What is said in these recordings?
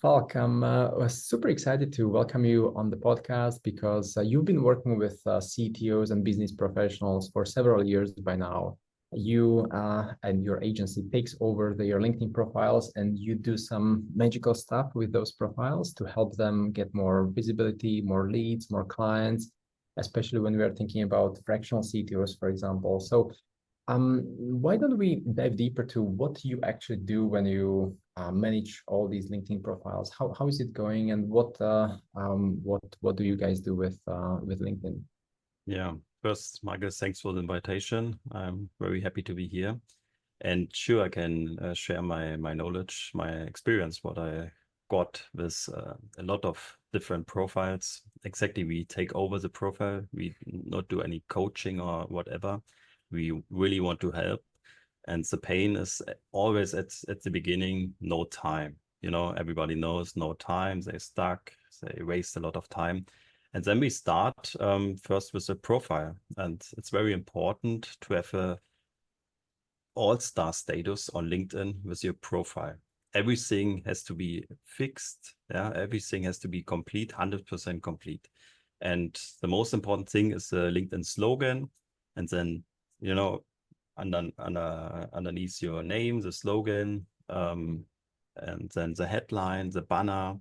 Falk, I'm was super excited to welcome you on the podcast because you've been working with CTOs and business professionals for several years by now. You and your agency takes over their LinkedIn profiles and you do some magical stuff with those profiles to help them get more visibility, more leads, more clients, especially when we are thinking about fractional CTOs, for example. Why don't we dive deeper to what you actually do when you manage all these LinkedIn profiles? How is it going, and what do you guys do with LinkedIn? Yeah, first, Michael, thanks for the invitation. I'm very happy to be here. And sure, I can share my knowledge, my experience, what I got with a lot of different profiles. Exactly, we take over the profile. We not do any coaching or whatever. We really want to help. And the pain is always at the beginning, no time. You know, everybody knows no time. They're stuck. They waste a lot of time. And then we start first with a profile. And it's very important to have a all-star status on LinkedIn with your profile. Everything has to be fixed. Yeah, everything has to be complete, 100% complete. And the most important thing is the LinkedIn slogan. And then, you know, underneath your name, the slogan, and then the headline, the banner,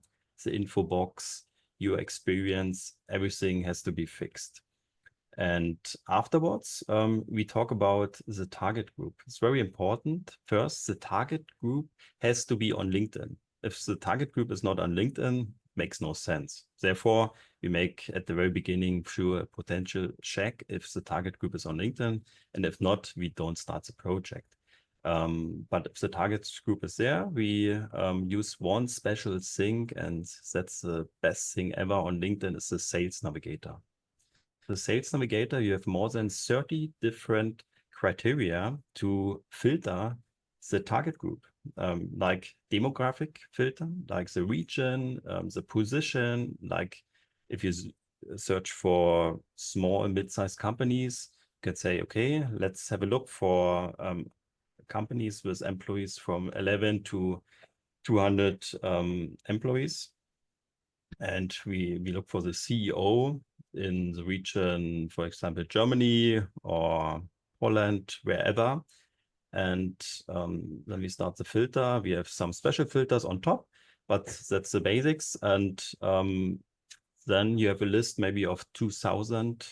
the info box, your experience, everything has to be fixed. And afterwards, we talk about the target group. It's very important. First, the target group has to be on LinkedIn. If the target group is not on LinkedIn, makes no sense. Therefore, we make at the very beginning sure a potential check if the target group is on LinkedIn, and if not, we don't start the project. But if the target group is there, we use one special thing, and that's the best thing ever on LinkedIn is the sales navigator. The sales navigator, you have more than 30 different criteria to filter the target group, like demographic filter, like the region, the position, like if you search for small and mid-sized companies, you can say, okay, let's have a look for companies with employees from 11 to 200 employees. And we look for the CEO in the region, for example, Germany or Poland, wherever. And then we start the filter. We have some special filters on top, but that's the basics. And then you have a list maybe of 2,000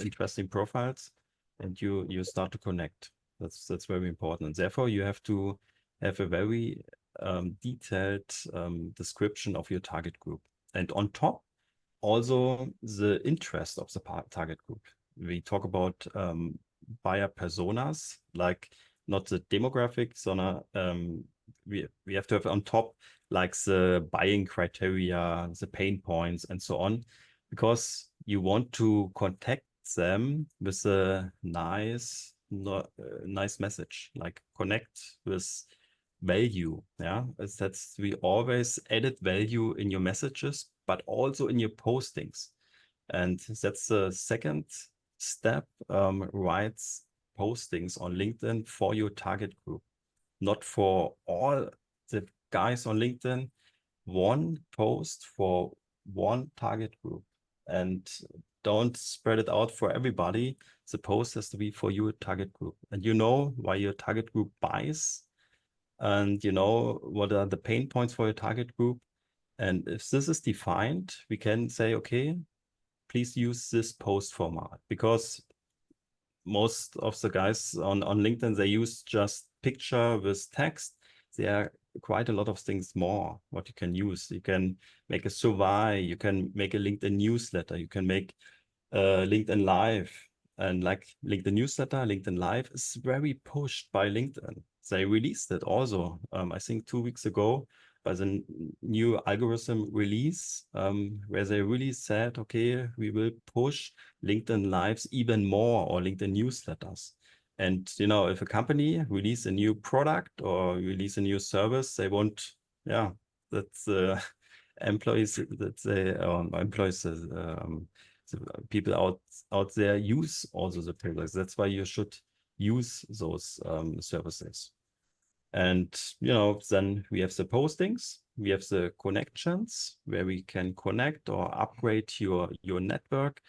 interesting profiles, and you start to connect. That's very important. And therefore, you have to have a very detailed description of your target group. And on top, also the interest of the target group. We talk about buyer personas, like not the demographics, we have to have on top like the buying criteria, the pain points, and so on, because you want to contact them with a nice message, like connect with value. Yeah, that's we always added value in your messages, but also in your postings. And that's the second step. Write postings on LinkedIn for your target group, not for all the guys on LinkedIn. One post for one target group, and don't spread it out for everybody. The post has to be for your target group, and you know why your target group buys, and you know what are the pain points for your target group. And if this is defined, we can say, okay, please use this post format, because most of the guys on LinkedIn, they use just picture with text. There are quite a lot of things more what you can use. You can make a survey, you can make a LinkedIn newsletter, you can make LinkedIn Live. And like LinkedIn newsletter, LinkedIn Live is very pushed by LinkedIn. They released it also, I think 2 weeks ago, by the new algorithm release, where they really said, okay, we will push LinkedIn Lives even more, or LinkedIn newsletters. And, you know, if a company release a new product or release a new service, they want, yeah, that's employees, that they, employees, the people out there use also the products. That's why you should use those services. And, you know, then we have the postings, we have the connections where we can connect or upgrade your network.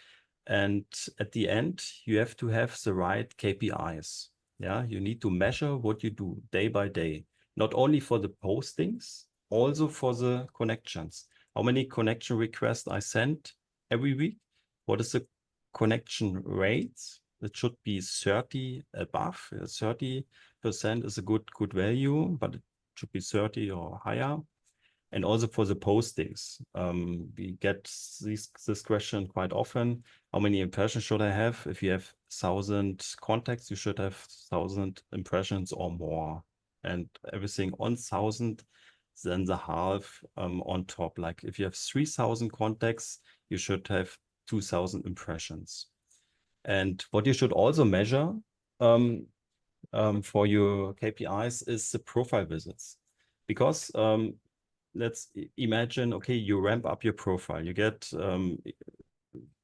And at the end, you have to have the right KPIs. Yeah, you need to measure what you do day by day, not only for the postings, also for the connections. How many connection requests I send every week? What is the connection rate? It should be 30 above. 30% is a good value, but it should be 30 or higher. And also for the postings, we get this question quite often. How many impressions should I have? If you have 1,000 contacts, you should have 1,000 impressions or more. And everything on 1,000, then the half on top. Like if you have 3,000 contacts, you should have 2,000 impressions. And what you should also measure for your KPIs is the profile visits. Because let's imagine, okay, you ramp up your profile. You get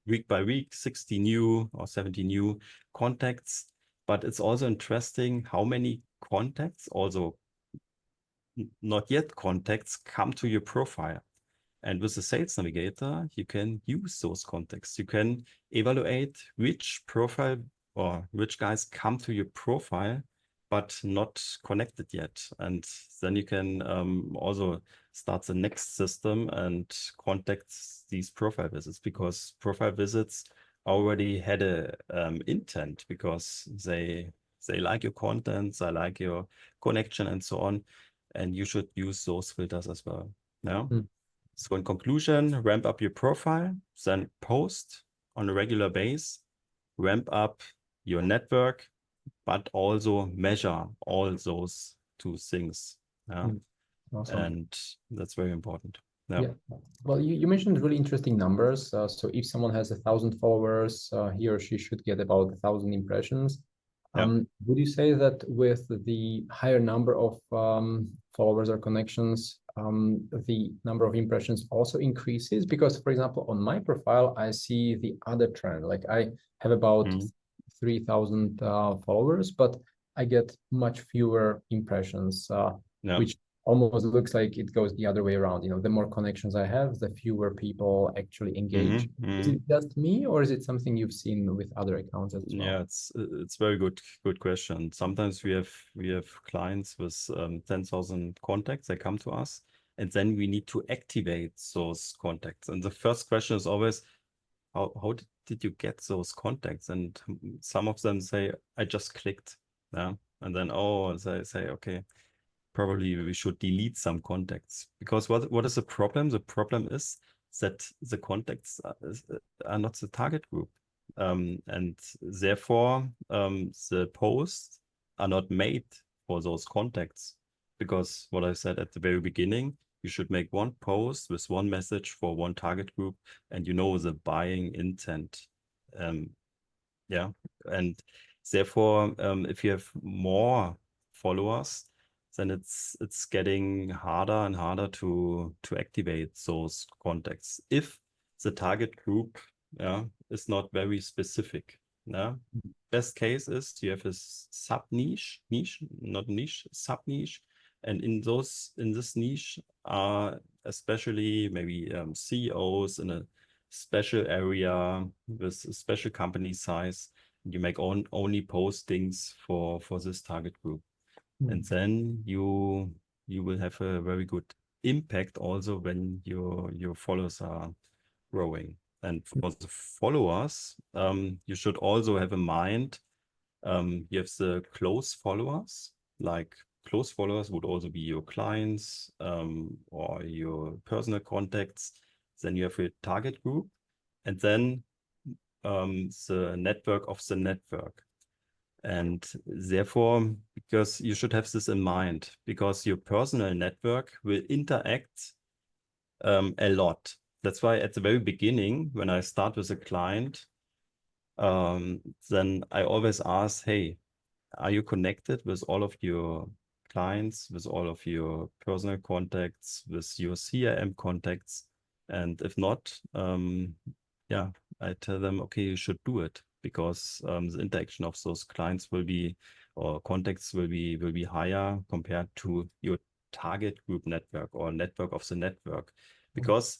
week by week 60 new or 70 new contacts. But it's also interesting how many contacts, also not yet contacts, come to your profile. And with the Sales Navigator, you can use those contacts. You can evaluate which profile or which guys come to your profile, but not connected yet. And then you can also start the next system and contact these profile visits, because profile visits already had a intent, because they like your content, they like your connection and so on. And you should use those filters as well. Yeah. Mm. So in conclusion, ramp up your profile, then post on a regular base, ramp up your network, but also measure all those two things. Yeah. Awesome. And that's very important. Yeah. Well, you mentioned really interesting numbers. So if someone has 1,000 followers, he or she should get about 1,000 impressions. Would you say that with the higher number of followers or connections, the number of impressions also increases? Because, for example, on my profile, I see the other trend. Like I have about 3,000 followers, but I get much fewer impressions, which almost looks like it goes the other way around. You know, the more connections I have, the fewer people actually engage. Is it just me, or is it something you've seen with other accounts as well? Yeah, it's very good question. Sometimes we have clients with 10,000 contacts. They come to us, and then we need to activate those contacts. And the first question is always, how did you get those contacts? And some of them say, I just clicked. Yeah, and then they say, okay, probably we should delete some contacts, because what is the problem? The problem is that the contacts are not the target group. And therefore, the posts are not made for those contacts, because what I said at the very beginning, you should make one post with one message for one target group, and you know the buying intent. Yeah, and therefore, if you have more followers, then it's getting harder and harder to activate those contacts if the target group is not very specific. Yeah. Best case is you have a sub niche, not niche, sub niche, and in this niche are especially maybe CEOs in a special area with a special company size. You make only postings for this target group. And then you will have a very good impact also when your followers are growing. And for the followers, you should also have in mind, you have the close followers. Like close followers would also be your clients or your personal contacts. Then you have your target group, and then the network of the network. And therefore, because you should have this in mind, because your personal network will interact a lot. That's why at the very beginning, when I start with a client, then I always ask, hey, are you connected with all of your clients, with all of your personal contacts, with your CRM contacts? And if not, yeah, I tell them, okay, you should do it, because the interaction of those clients will be or contacts will be higher compared to your target group network or network of the network, because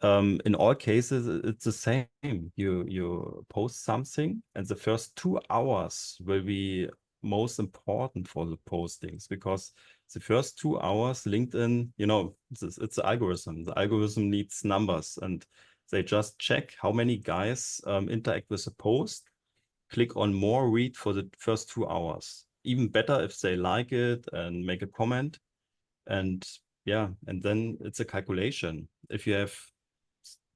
in all cases it's the same. You post something, and the first 2 hours will be most important for the postings, because the first 2 hours LinkedIn, it's the algorithm. The algorithm needs numbers, and they just check how many guys interact with the post, click on more read for the first 2 hours. Even better if they like it and make a comment. And yeah, and then it's a calculation. If you have,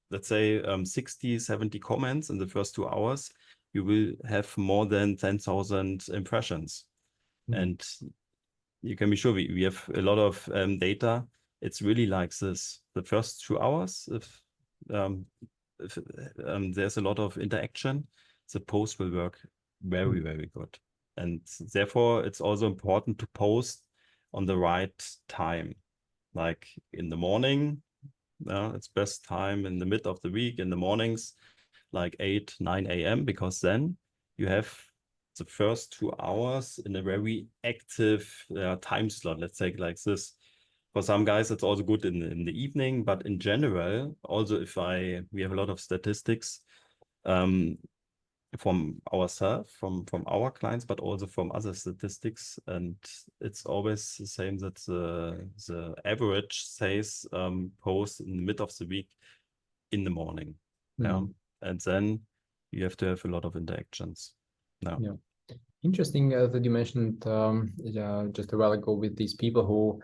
let's say, 60, 70 comments in the first 2 hours, you will have more than 10,000 impressions. And you can be sure we have a lot of data. It's really like this. The first 2 hours, if there's a lot of interaction, the post will work very, very good. And therefore, it's also important to post on the right time, like in the morning. It's best time in the mid of the week, in the mornings, like 8, 9 a.m., because then you have the first 2 hours in a very active time slot, let's say like this. For some guys, it's also good in the evening, but in general, also we have a lot of statistics from ourselves, from our clients, but also from other statistics. And it's always the same that the average says post in the mid of the week in the morning. Yeah. And then you have to have a lot of interactions. Yeah. Interesting that you mentioned just a while ago with these people who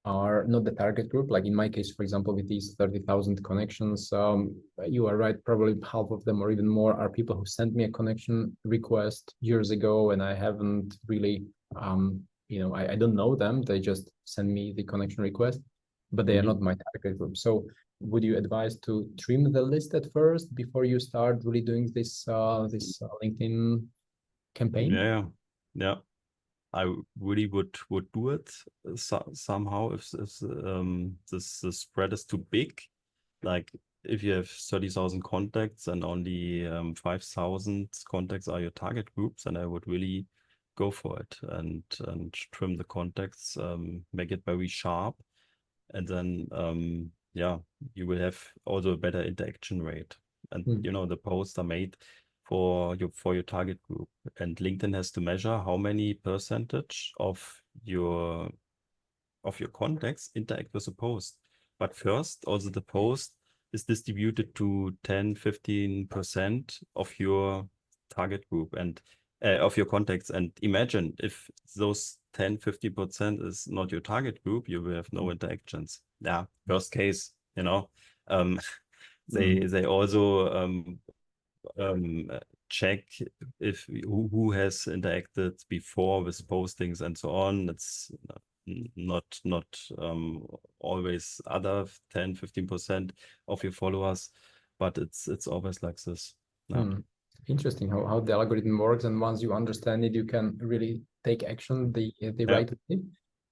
are not the target group. Like in my case, for example, with these 30,000 connections, you are right, probably half of them or even more are people who sent me a connection request years ago, and I haven't really, I don't know them. They just send me the connection request, but they are not my target group. So would you advise to trim the list at first before you start really doing this LinkedIn campaign? Yeah. I really would do it somehow if this spread is too big. Like if you have 30,000 contacts and only 5,000 contacts are your target groups, then I would really go for it and trim the contacts, make it very sharp, and then you will have also a better interaction rate. And the posts are made for your target group, and LinkedIn has to measure how many percentage of your contacts interact with the post. But first, also the post is distributed to 10-15% of your target group and of your contacts. And imagine if those 10-15% is not your target group, you will have no interactions. Yeah, worst case, they also check if who has interacted before with postings and so on. It's not always other 10-15% of your followers, but it's always like this. Interesting how the algorithm works, and once you understand it, you can really take action the right way.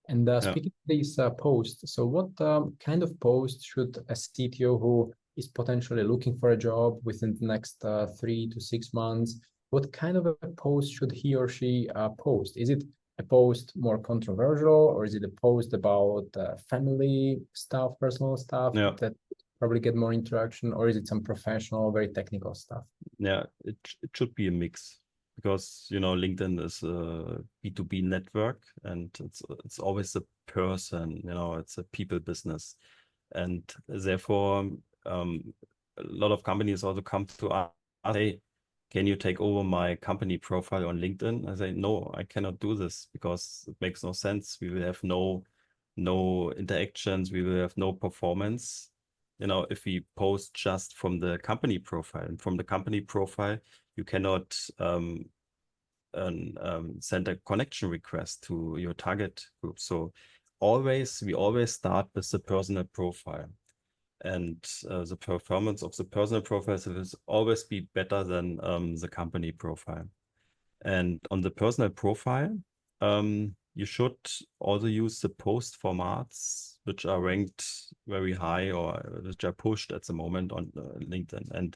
And speaking of these posts, so what kind of post should a CTO who is potentially looking for a job within the next 3 to 6 months, what kind of a post should he or she post? Is it a post more controversial, or is it a post about family stuff, personal stuff that probably get more interaction, or is it some professional, very technical stuff? Yeah, it should be a mix, because LinkedIn is a B2B network, and it's always a person, it's a people business, and therefore a lot of companies also come to us, hey, can you take over my company profile on LinkedIn? I say, no, I cannot do this, because it makes no sense. We will have no interactions. We will have no performance. If we post just from the company profile, and from the company profile, you cannot send a connection request to your target group. So we always start with the personal profile. And the performance of the personal profile will always be better than the company profile. And on the personal profile, you should also use the post formats, which are ranked very high or which are pushed at the moment on LinkedIn. And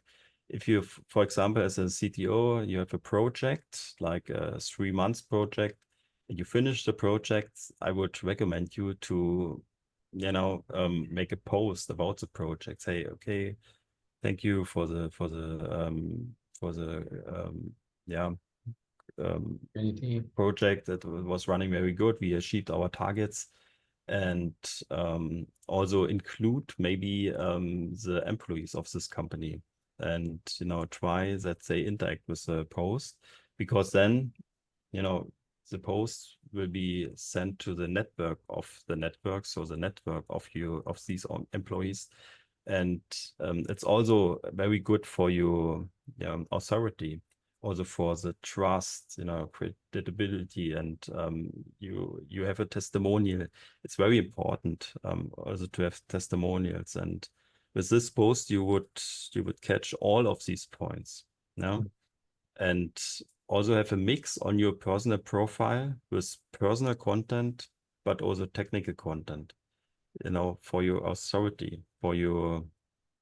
if you, for example, as a CTO, you have a project, like a 3 month project, and you finish the project, I would recommend you to, make a post about the project. Say, okay, thank you for the yeah Community. project that was running very good. We achieved our targets, and also include maybe the employees of this company, and try that they interact with the post, because then the post will be sent to the network of the network, so the network of these employees, and it's also very good for your authority, also for the trust, credibility, and you have a testimonial. It's very important also to have testimonials, and with this post you would catch all of these points. And also have a mix on your personal profile with personal content, but also technical content, for your authority, for your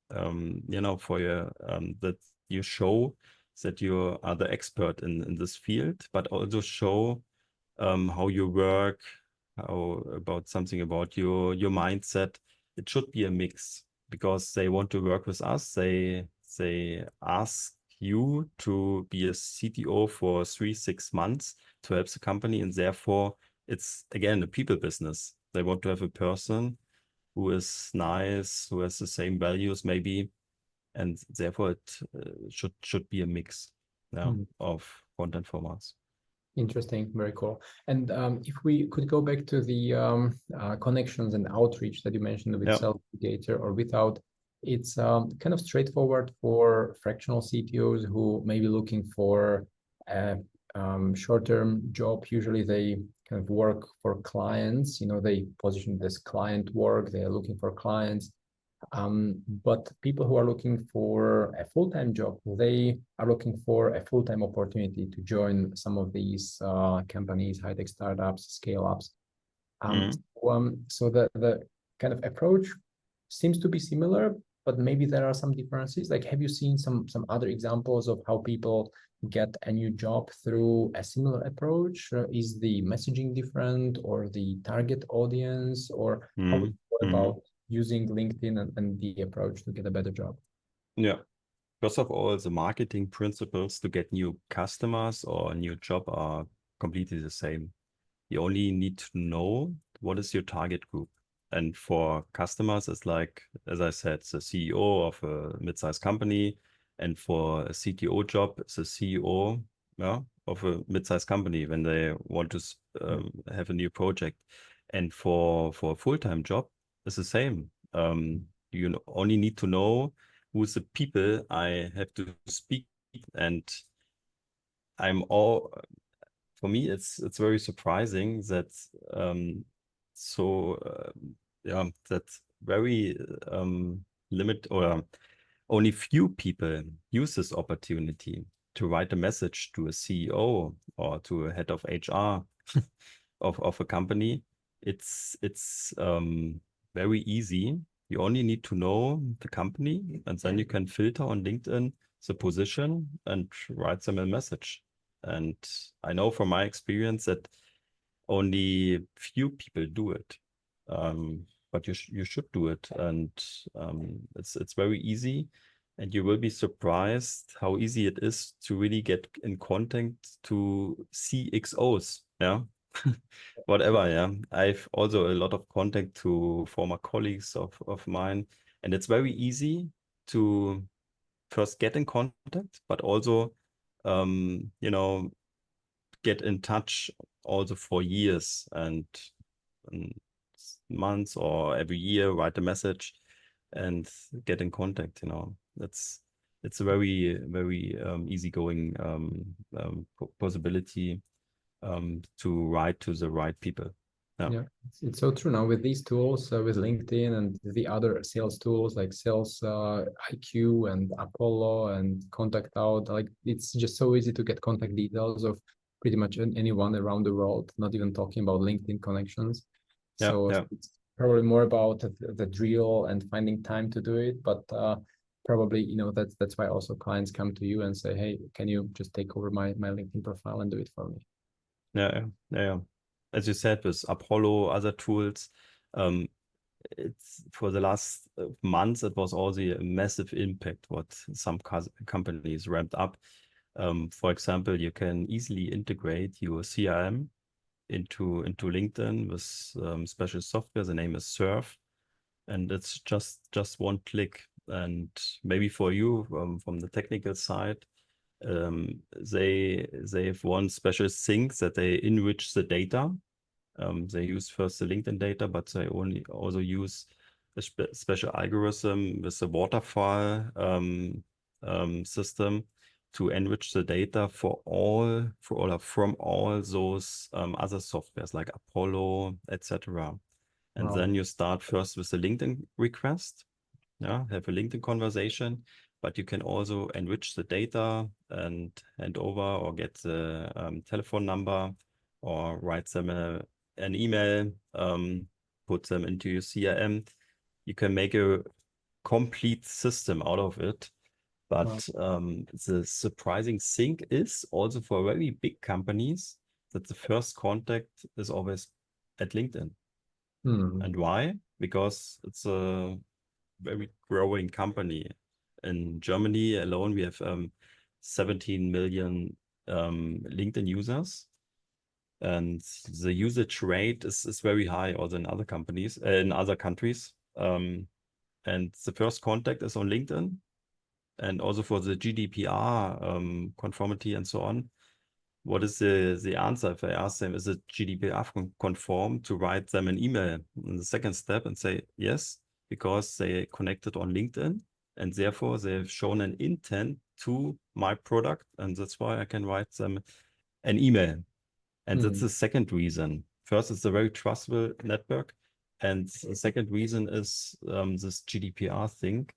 that you show that you are the expert in this field, but also show how you work, how about something about your mindset. It should be a mix, because they want to work with us. They ask you to be a CTO for 6 months to help the company, and therefore it's again a people business. They want to have a person who is nice, who has the same values maybe, and therefore it should be a mix of content formats. Interesting, very cool. And if we could go back to the connections and outreach that you mentioned with Self-Navigator or without, it's kind of straightforward for fractional CTOs who may be looking for a short-term job. Usually they kind of work for clients, they position this client work, they are looking for clients. But people who are looking for a full-time job, they are looking for a full-time opportunity to join some of these companies, high-tech startups, scale-ups. So the kind of approach seems to be similar, but maybe there are some differences. Like, have you seen some other examples of how people get a new job through a similar approach? Is the messaging different, or the target audience, or how would you go about using LinkedIn and the approach to get a better job? Yeah. First of all, the marketing principles to get new customers or a new job are completely the same. You only need to know what is your target group. And for customers, it's like, as I said, the CEO of a mid-sized company. And for a CTO job, it's the CEO of a mid-sized company when they want to have a new project. And for a full-time job, it's the same. You only need to know who's the people I have to speak. And for me, it's very surprising that that very limit, or only few people use this opportunity to write a message to a CEO or to a head of HR of a company. It's very easy. You only need to know the company, and then you can filter on LinkedIn the position and write them a message. And I know from my experience that only few people do it, but you should do it, and it's very easy, and you will be surprised how easy it is to really get in contact to CXOs. Whatever. I've also a lot of contact to former colleagues of mine, and it's very easy to first get in contact, but also get in touch also for years and months, or every year write a message and get in contact. It's a very, very easygoing possibility to write to the right people. Yeah, it's so true now with these tools, with LinkedIn and the other sales tools like Sales IQ and Apollo and Contact Out. Like, it's just so easy to get contact details of pretty much anyone around the world, not even talking about LinkedIn connections. So it's probably more about the drill and finding time to do it. But probably, that's why also clients come to you and say, hey, can you just take over my LinkedIn profile and do it for me? Yeah, yeah. As you said, with Apollo, other tools, it's for the last months, it was also a massive impact what some companies ramped up. For example, you can easily integrate your CRM into LinkedIn with special software. The name is Surf, and it's just one click. And maybe for you, from the technical side, they have one special thing that they enrich the data. They use first the LinkedIn data, but they also use a special algorithm with a waterfall system to enrich the data from all those other softwares like Apollo, etc. And Wow. then you start first with the LinkedIn request, have a LinkedIn conversation, but you can also enrich the data and hand over or get the telephone number or write them an email, put them into your CRM. You can make a complete system out of it. But the surprising thing is also for very big companies that the first contact is always at LinkedIn. And why? Because it's a very growing company. In Germany alone, we have 17 million LinkedIn users. And the usage rate is very high also in other companies, in other countries. And the first contact is on LinkedIn. And also for the GDPR conformity and so on. What is the answer if I ask them, is it GDPR conform, to write them an email in the second step and say yes, because they connected on LinkedIn and therefore they've shown an intent to my product, and that's why I can write them an email. And that's the second reason. First, it's a very trustable network, and the second reason is this GDPR thing.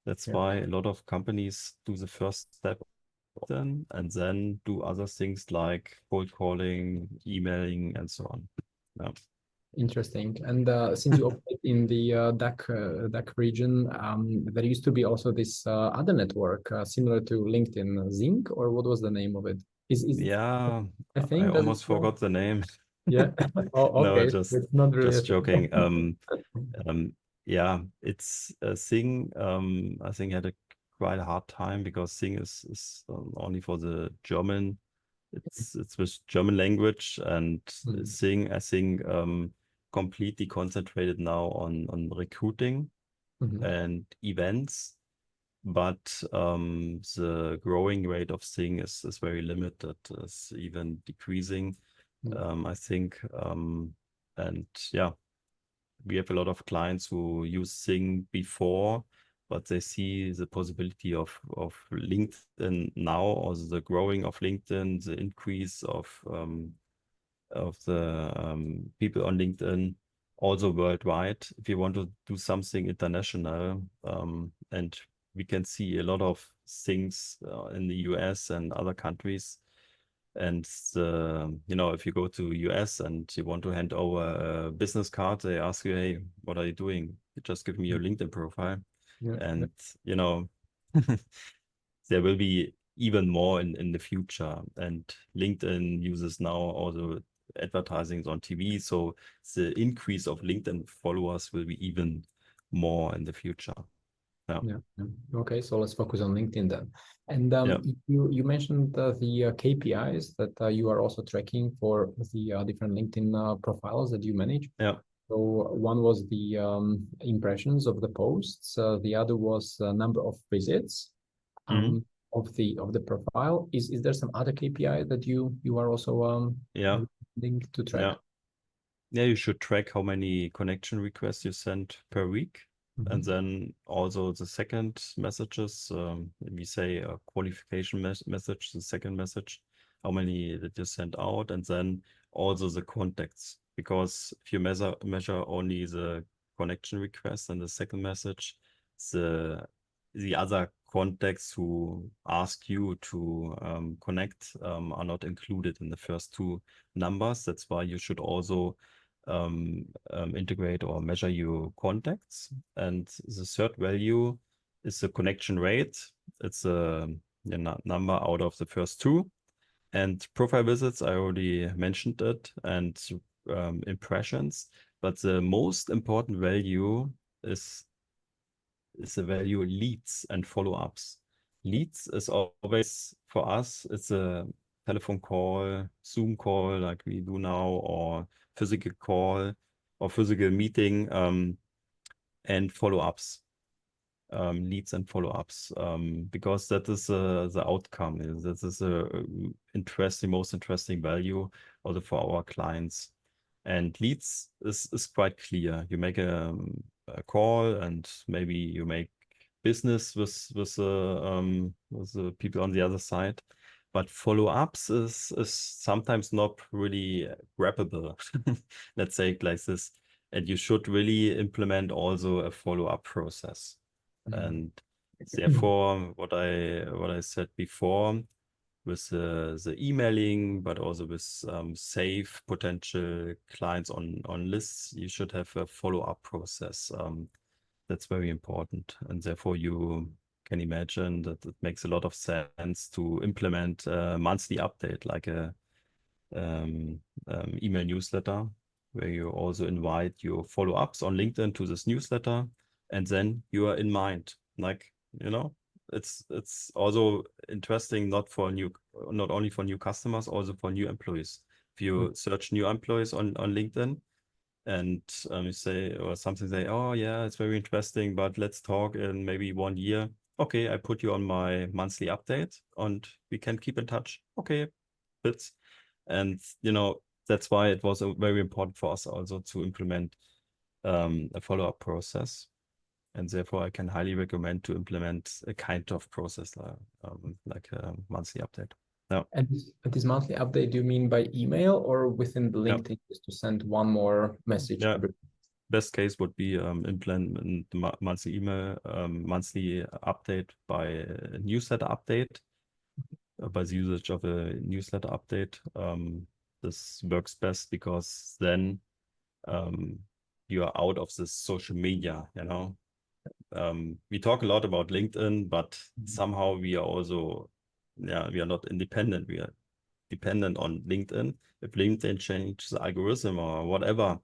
That's why a lot of companies do the first step and then do other things like cold calling, emailing, and so on. Yeah. Interesting. And since you operate in the DACH region, there used to be also this other network similar to LinkedIn, Zinc, or what was the name of it? Yeah, I I think does it almost forgot the name. Yeah. Oh, No, okay. It's not really a just thing. joking. Yeah, it's a thing. I think had a quite a hard time because Sing is only for the German. It's with German language, and Sing, I think, completely concentrated now on recruiting and events. But the growing rate of Sing is very limited. It's even decreasing, I think. And yeah, we have a lot of clients who use Sing before, but they see the possibility of LinkedIn now, or the growing of LinkedIn, the increase of the people on LinkedIn, also worldwide. If you want to do something international, and we can see a lot of things in the US and other countries. And if you go to US and you want to hand over a business card, they ask you, hey, what are you doing? You just give me your LinkedIn profile. And, there will be even more in the future. And LinkedIn uses now also advertising on TV. So the increase of LinkedIn followers will be even more in the future. Yeah. Okay, so let's focus on LinkedIn then. And you mentioned the KPIs that you are also tracking for the different LinkedIn profiles that you manage. Yeah. So one was the impressions of the posts. The other was number of visits of the profile. Is there some other KPI that you are also linked to track? Yeah, you should track how many connection requests you send per week. And then also the second messages, we say a qualification message, the second message, how many that you send out, and then also the contacts. Because if you measure only the connection request and the second message, the other contacts who ask you to connect are not included in the first two numbers. That's why you should also integrate or measure your contacts. And the third value is the connection rate. It's a number out of the first two. And profile visits, I already mentioned it, and impressions. But the most important value is the value leads and follow-ups. Leads is always, for us, it's a telephone call, Zoom call like we do now, or physical call or physical meeting, and follow-ups. Leads and follow-ups, because that is the outcome. That is most interesting value also for our clients. And leads is quite clear. You make a call, and maybe you make business with the people on the other side. But follow-ups is sometimes not really grabbable. Let's say it like this. And you should really implement also a follow-up process. And therefore, what I said before, with the emailing, but also with save potential clients on lists, you should have a follow-up process. That's very important, and therefore you can imagine that it makes a lot of sense to implement a monthly update, like a email newsletter, where you also invite your follow-ups on LinkedIn to this newsletter, and then you are in mind. Like, it's also interesting not only for new customers, also for new employees. If you search new employees on LinkedIn, and you say, or something, say, oh yeah, it's very interesting, but let's talk in maybe 1 year. Okay, I put you on my monthly update, and we can keep in touch. Okay, fits. And that's why it was very important for us also to implement a follow-up process. And therefore, I can highly recommend to implement a kind of process like a monthly update. Yeah. And this monthly update, do you mean by email or within the Yeah. LinkedIn, just to send one more message? Yeah. Best case would be implement the monthly email, monthly update by a newsletter update, by the usage of a newsletter update. This works best because then you are out of this social media, we talk a lot about LinkedIn, but somehow we are also, we are not independent. We are dependent on LinkedIn. If LinkedIn changes the algorithm or whatever,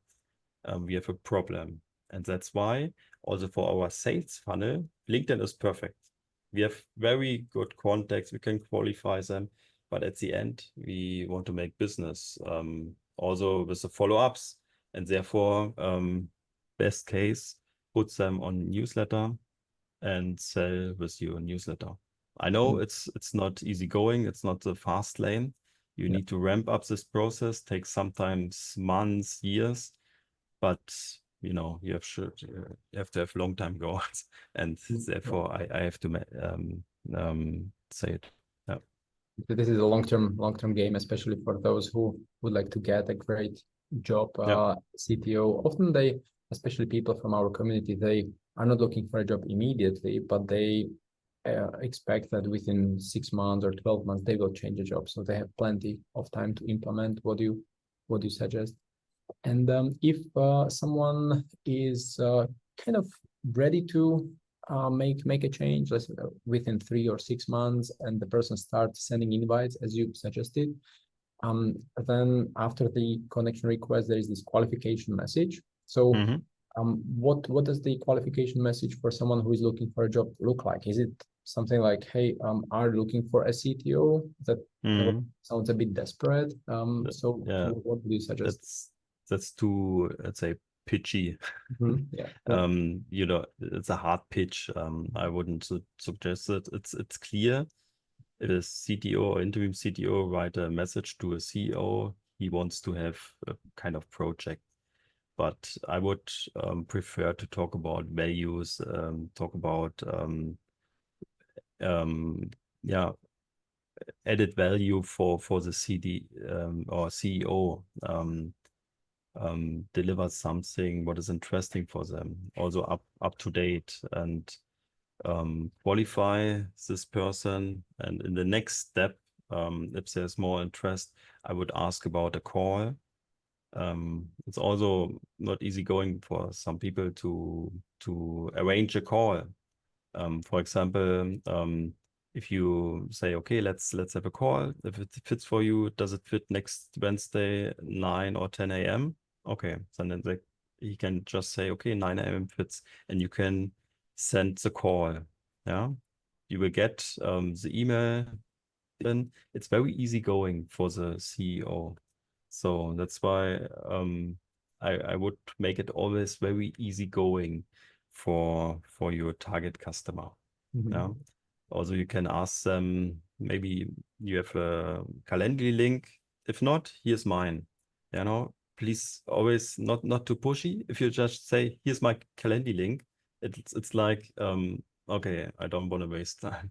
we have a problem. And that's why also for our sales funnel, LinkedIn is perfect. We have very good contacts. We can qualify them, but at the end, we want to make business, also with the follow-ups, and therefore, best case, put them on newsletter and sell with your newsletter. I know it's not easy going. It's not the fast lane. You need to ramp up this process, takes sometimes months, years, but you have to have long time goals, and therefore I have to say it. Yeah. This is a long-term game, especially for those who would like to get a great job, CTO. Often especially people from our community, they are not looking for a job immediately, but they expect that within 6 months or 12 months they will change a job, so they have plenty of time to implement what you suggest. And if someone is kind of ready to make a change, let's say within 3 or 6 months, and the person starts sending invites as you suggested, then after the connection request, there is this qualification message. So what does the qualification message for someone who is looking for a job look like? Is it something like, hey, are you looking for a CTO? That sounds a bit desperate. So what do you suggest? That's too, let's say, pitchy. It's a hard pitch. I wouldn't suggest it. It's clear. If a CTO or interim CTO write a message to a CEO, he wants to have a kind of project. But I would prefer to talk about values, talk about added value for the CD or CEO. Deliver something what is interesting for them, also up to date, and qualify this person. And in the next step, if there's more interest, I would ask about a call. It's also not easy going for some people to arrange a call. For example, if you say, okay, let's have a call. If it fits for you, does it fit next Wednesday, 9 or 10 a.m.? Okay, so then he can just say, okay, 9 a.m. fits, and you can send the call. Yeah, you will get the email. Then it's very easygoing for the CEO. So that's why I would make it always very easygoing for your target customer. Yeah. Also, you can ask them, maybe you have a Calendly link. If not, here's mine. You know, please always not too pushy. If you just say, here's my Calendly link, it's like okay, I don't want to waste time.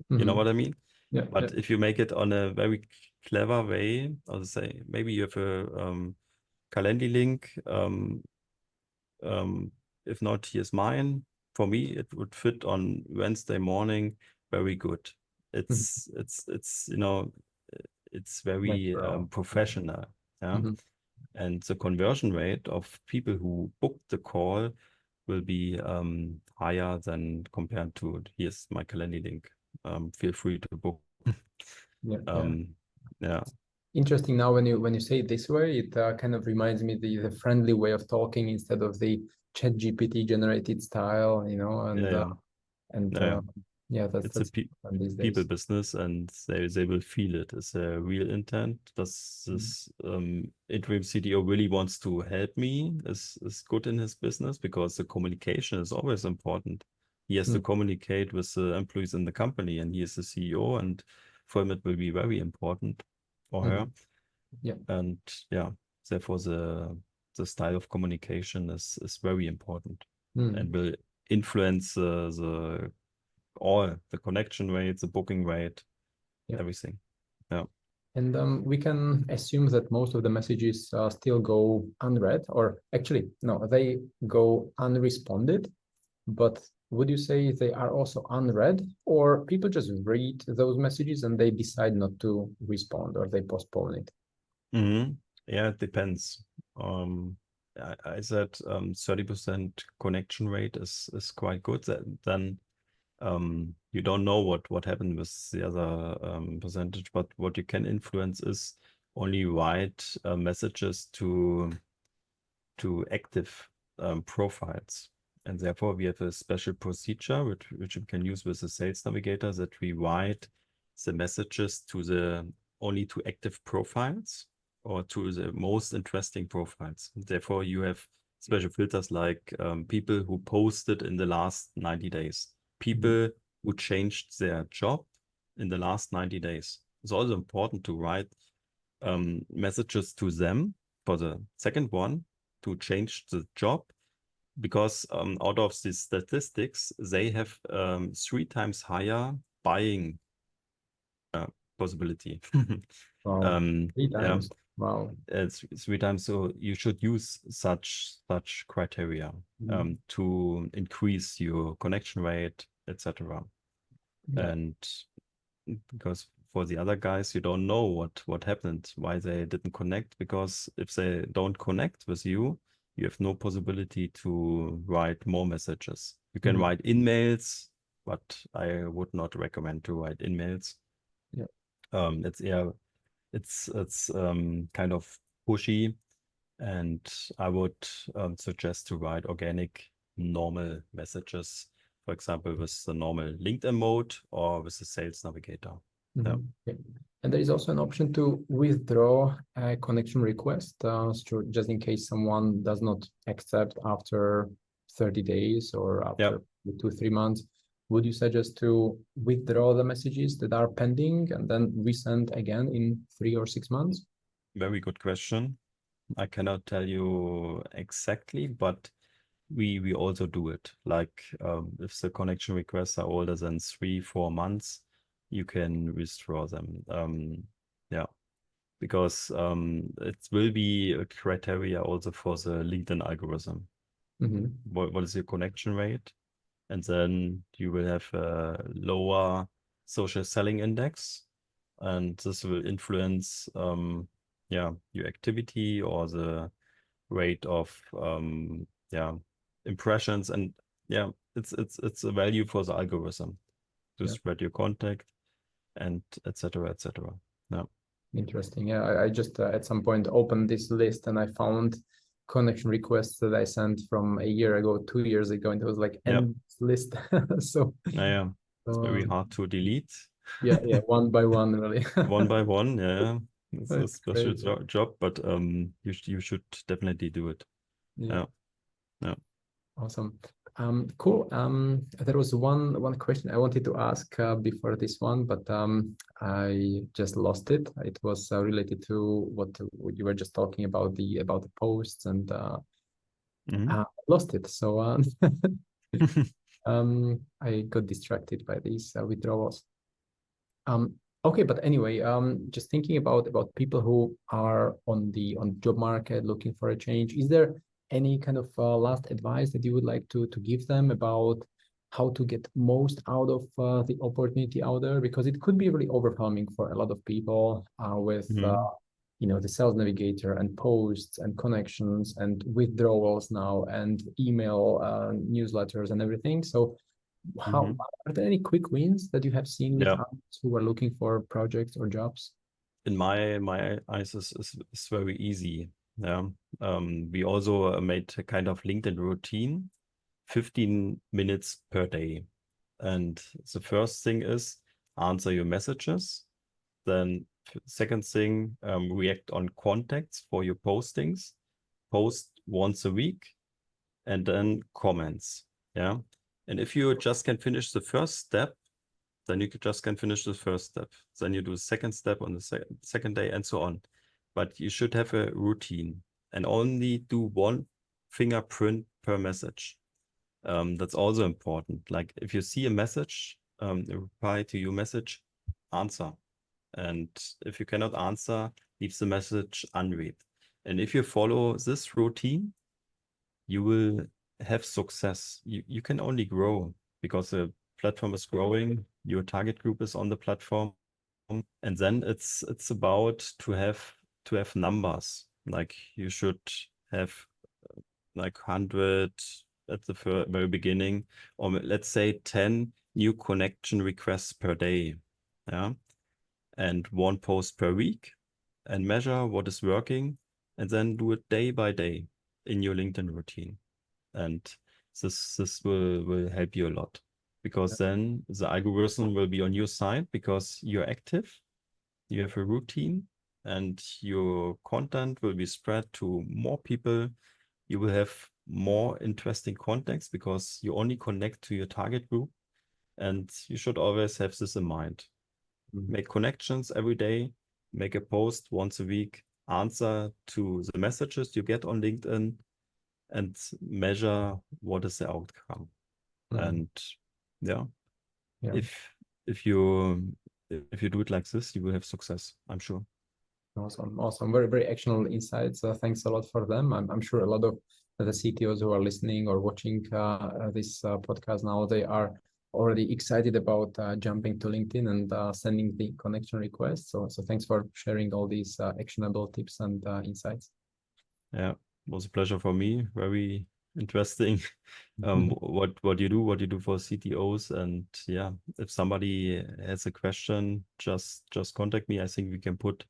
You know what I mean? Yeah, But yeah. if you make it on a very clever way, I'll say maybe you have a Calendly link. If not, here's mine. For me, it would fit on Wednesday morning. Very good. It's it's very Natural. professional. Yeah. And the conversion rate of people who book the call will be higher than compared to here's my Calendly link. Feel free to book. Yeah, yeah. Yeah. Interesting. Now, when you say it this way, it kind of reminds me the friendly way of talking instead of the chat GPT generated style, you know, Yeah, yeah, and yeah. yeah, It's a that's fun these people days. business, and they will feel it as a real intent. Does this interim CTO really wants to help me? Is good in his business, because the communication is always important. He has to Mm, communicate with the employees in the company, and he is the CEO, and for him it will be very important, or her. yeah. And yeah, therefore the style of communication is very important, and Mm, will influence all the connection rate, the booking rate, yeah. everything. Yeah. And we can assume that most of the messages still go unread, or actually, no, they go unresponded. But would you say they are also unread, or people just read those messages and they decide not to respond, or they postpone it? Yeah, it depends. I said 30% connection rate is quite good. Then you don't know what happened with the other percentage, but what you can influence is only write messages to active profiles. And therefore, we have a special procedure which we can use with the Sales Navigator, that we write the messages only to active profiles, or to the most interesting profiles. Therefore, you have special filters like people who posted in the last 90 days, people who changed their job in the last 90 days. It's also important to write messages to them for the second one, to change the job, because out of these statistics, they have 3 times higher buying possibility. Wow, three Yeah, times. Wow. it's 3 times. So you should use such criteria to increase your connection rate, etc. Yeah. And because for the other guys, you don't know what happened, why they didn't connect, because if they don't connect with you, you have no possibility to write more messages. You can write emails, but I would not recommend to write emails. Yeah. It's kind of pushy, and I would suggest to write organic, normal messages, for example, with the normal LinkedIn mode or with the Sales Navigator. Yeah. Okay. And there is also an option to withdraw a connection request, just in case someone does not accept after 30 days or after 2-3 months. Would you suggest to withdraw the messages that are pending and then resend again in 3 or 6 months? Very good question. I cannot tell you exactly, but we also do it. Like if the connection requests are older than 3-4 months, you can withdraw them. Yeah, because it will be a criteria also for the LinkedIn algorithm. What is your connection rate? And then you will have a lower social selling index, and this will influence your activity, or the rate of impressions. And yeah, it's a value for the algorithm to Yeah. spread your contact and etc. etc. Yeah. Interesting. Yeah, I just at some point opened this list and I found connection requests that I sent from a year ago, 2 years ago, and it was like Yep. endless list. So, Yeah. It's very um, hard to delete. yeah, one by one, really. One by one, yeah. It's a That's special crazy. job, but you should definitely do it. Yeah, Yeah. Yeah. awesome. Cool. There was one question I wanted to ask before this one, but I just lost it. It was related to what you were just talking about the posts, and Mhm. lost it. So I got distracted by these withdrawals. Okay, but anyway, just thinking about people who are on job market looking for a change. Is there any kind of last advice that you would like to give them about how to get most out of the opportunity out there? Because it could be really overwhelming for a lot of people with Mhm. the sales navigator and posts and connections and withdrawals now and email newsletters and everything. So how Mhm. are there any quick wins that you have seen with Yeah. others who are looking for projects or jobs? In my eyes is very easy. Yeah. We also made a kind of LinkedIn routine, 15 minutes per day. And the first thing is answer your messages. Then second thing, react on contacts for your postings. Post once a week, and then comments. Yeah. And if you just can finish the first step, then you just can finish the first step. Then you do the second step on the second day and so on. But you should have a routine and only do one fingerprint per message. That's also important. Like if you see a message, a reply to your message, answer. And if you cannot answer, leave the message unread. And if you follow this routine, you will have success. You can only grow because the platform is growing, your target group is on the platform, and then it's about to have numbers. Like you should have like 100 at the very beginning, or let's say 10 new connection requests per day. Yeah. And one post per week, and measure what is working, and then do it day by day in your LinkedIn routine. And this will help you a lot, because then the algorithm will be on your side because you're active, you have a routine, and your content will be spread to more people. You will have more interesting contacts because you only connect to your target group, and you should always have this in mind. Make connections every day, make a post once a week, answer to the messages you get on LinkedIn, and measure what is the outcome. And yeah, Yeah, if if you if you do it like this, you will have success, I'm sure. awesome. Very, very actionable insights. Thanks a lot for them. I'm sure a lot of the CTOs who are listening or watching this podcast now, they are already excited about jumping to LinkedIn and sending the connection request. So thanks for sharing all these actionable tips and insights. Yeah, it was a pleasure for me. Very interesting. What you do for CTOs, and yeah, if somebody has a question, just contact me. I think we can put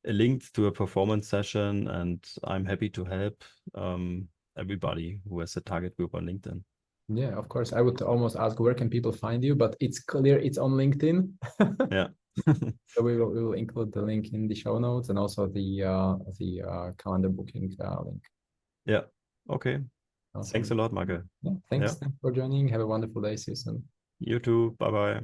a link to a performance session, and I'm happy to help everybody who has a target group on LinkedIn. Yeah, of course. I would almost ask where can people find you, but it's clear it's on LinkedIn. Yeah. So we will include the link in the show notes and also the calendar booking link. Yeah. Okay. Thanks Awesome. a lot, Michael. Yeah, Yeah. thanks for joining. Have a wonderful day. See you soon. You too. Bye bye.